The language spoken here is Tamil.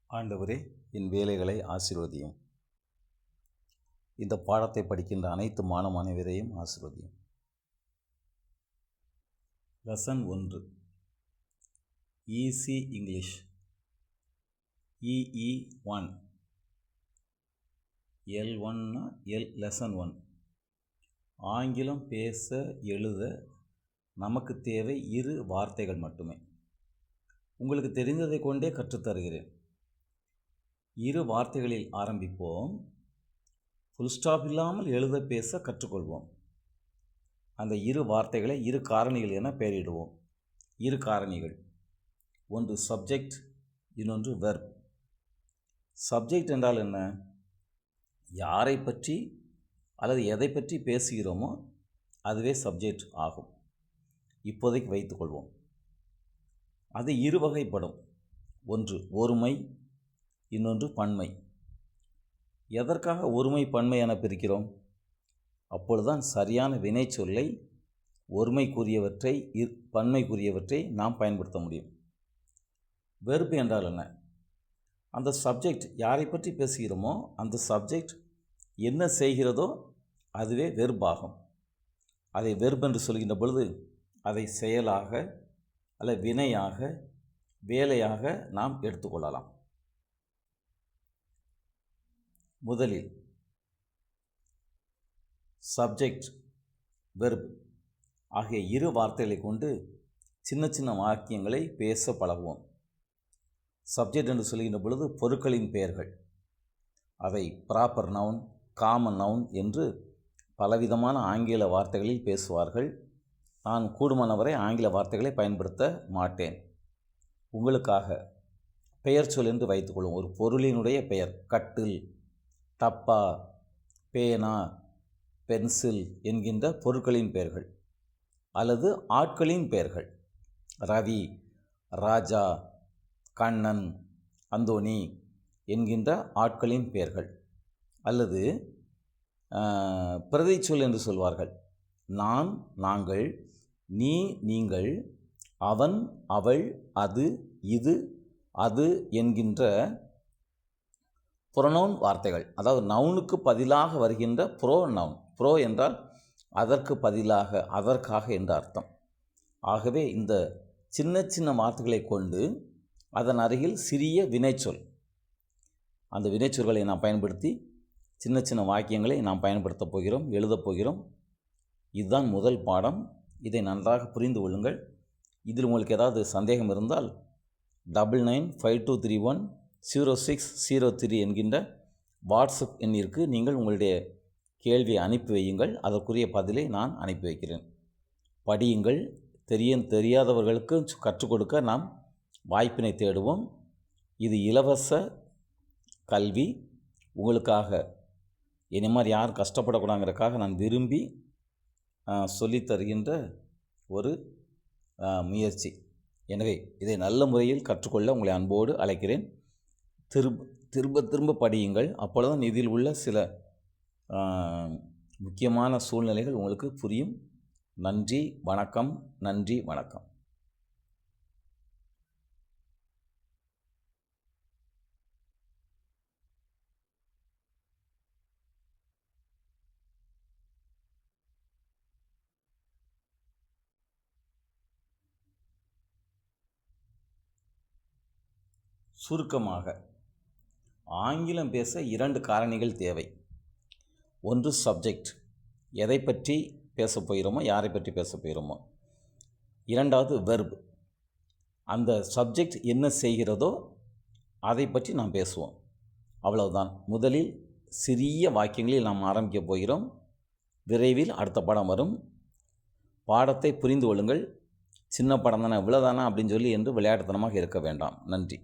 ஆண்டவரே, என் வேலைகளை ஆசீர்வதியும். இந்த பாடத்தை படிக்கின்ற அனைத்து மாணவரையும் ஆசீர்வதியும். Lesson 1 easy English EE1 L1 lesson 1. ஆங்கிலம் பேச எழுத நமக்கு தேவை 2 வார்த்தைகள் மட்டுமே. உங்களுக்கு தெரிந்ததை கொண்டே கற்றுத்தருகிறேன். 2 வார்த்தைகளில் ஆரம்பிப்போம். ஃபுல் ஸ்டாப் இல்லாமல் எழுத பேச கற்றுக்கொள்வோம். அந்த 2 வார்த்தைகளை 2 காரணிகள் என பெயரிடுவோம். 2 காரணிகள், ஒன்று சப்ஜெக்ட், இன்னொன்று வெர்ப். சப்ஜெக்ட் என்றால் என்ன? யாரை பற்றி அல்லது எதை பற்றி பேசுகிறோமோ அதுவே சப்ஜெக்ட் ஆகும். இப்போதைக்கு வைத்துக்கொள்வோம். அது 2 வகைப்படும். ஒன்று ஒருமை, இன்னொன்று பன்மை. எதற்காக ஒருமை பன்மை என பிரிக்கிறோம்? அப்பொழுதுதான் சரியான வினைச்சொல்லை, ஒருமைக்குரியவற்றை பன்மைக்குரியவற்றை நாம் பயன்படுத்த முடியும். வெர்ப் என்றால் என்ன? அந்த சப்ஜெக்ட் யாரை பற்றி பேசுகிறோமோ அந்த சப்ஜெக்ட் என்ன செய்கிறதோ அதுவே வெர்ப் ஆகும். அதை வெர்ப் என்று சொல்கின்ற பொழுது அதை செயலாக அல்ல வினையாக வேலையாக நாம் எடுத்துக்கொள்ளலாம். முதலில் சப்ஜெக்ட் வெர்ப் ஆகிய 2 வார்த்தைகளை கொண்டு சின்ன சின்ன வாக்கியங்களை பேச பழகுவோம். சப்ஜெக்ட் என்று சொல்கின்ற பொழுது பொருட்களின் பெயர்கள், அவை ப்ராப்பர் நவுன், காமன் நவுன் என்று பலவிதமான ஆங்கில வார்த்தைகளில் பேசுவார்கள். நான் கூடுமானவரை ஆங்கில வார்த்தைகளை பயன்படுத்த மாட்டேன். உங்களுக்காக பெயர் சொல் என்று வைத்துக்கொள்வோம். ஒரு பொருளினுடைய பெயர், கட்டில், டப்பா, பேனா, பென்சில் என்கின்ற பொருட்களின் பெயர்கள், அல்லது ஆட்களின் பெயர்கள், ரவி, ராஜா, கண்ணன், அந்தோணி என்கின்ற ஆட்களின் பெயர்கள், அல்லது பிரதிச்சொல் என்று சொல்வார்கள். நான், நாங்கள், நீ, நீங்கள், அவன், அவள், அது, இது, அது என்கின்ற புரோனவுன் வார்த்தைகள். அதாவது நவுனுக்கு பதிலாக வருகின்ற ப்ரோனவுன். ப்ரோ என்றால் அதற்கு பதிலாக, அதற்காக என்ற அர்த்தம். ஆகவே இந்த சின்ன சின்ன வார்த்தைகளை கொண்டு அதன் அருகில் சிறிய வினைச்சொல், அந்த வினைச்சொற்களை நாம் பயன்படுத்தி சின்ன சின்ன வாக்கியங்களை நாம் பயன்படுத்தப் போகிறோம், எழுதப் போகிறோம். இதுதான் முதல் பாடம். இதை நன்றாக புரிந்து கொள்ளுங்கள். இதில் உங்களுக்கு ஏதாவது சந்தேகம் இருந்தால் 9952310603 என்கின்ற வாட்ஸ்அப் எண்ணிற்கு நீங்கள் உங்களுடைய கேள்வியை அனுப்பி வையுங்கள். அதற்குரிய பதிலை நான் அனுப்பி வைக்கிறேன். படியுங்கள். தெரியாதவர்களுக்கு கற்றுக் கொடுக்க நாம் வாய்ப்பினை தேடுவோம். இது இலவச கல்வி. உங்களுக்காக என்னை மாதிரி யாரும் கஷ்டப்படக்கூடாதுங்கிறதுக்காக நான் விரும்பி சொல்லித் தருகின்ற ஒரு முயற்சி. எனவே இதை நல்ல முறையில் கற்றுக்கொள்ள உங்களை அன்போடு அழைக்கிறேன். திரும்ப படியுங்கள். அப்பொழுதுதான் இதில் உள்ள சில முக்கியமான சூழ்நிலைகள் உங்களுக்கு புரியும். நன்றி, வணக்கம். நன்றி, வணக்கம். சுருக்கமாக, ஆங்கிலம் பேச 2 காரணிகள் தேவை. ஒன்று சப்ஜெக்ட், எதை பற்றி பேசப் போகிறோமோ, யாரை பற்றி பேசப் போகிறோமோ. 2வது வெர்ப், அந்த சப்ஜெக்ட் என்ன செய்கிறதோ அதை பற்றி நாம் பேசுவோம். அவ்வளவுதான். முதலில் சிறிய வாக்கியங்களில் நாம் ஆரம்பிக்கப் போகிறோம். விரைவில் அடுத்த பாடம் வரும். பாடத்தை புரிந்து கொள்ளுங்கள். சின்ன படம் தானே, இவ்வளோதானா அப்படின்னு சொல்லி என்று விளையாட்டுத்தனமாக இருக்க வேண்டாம். நன்றி.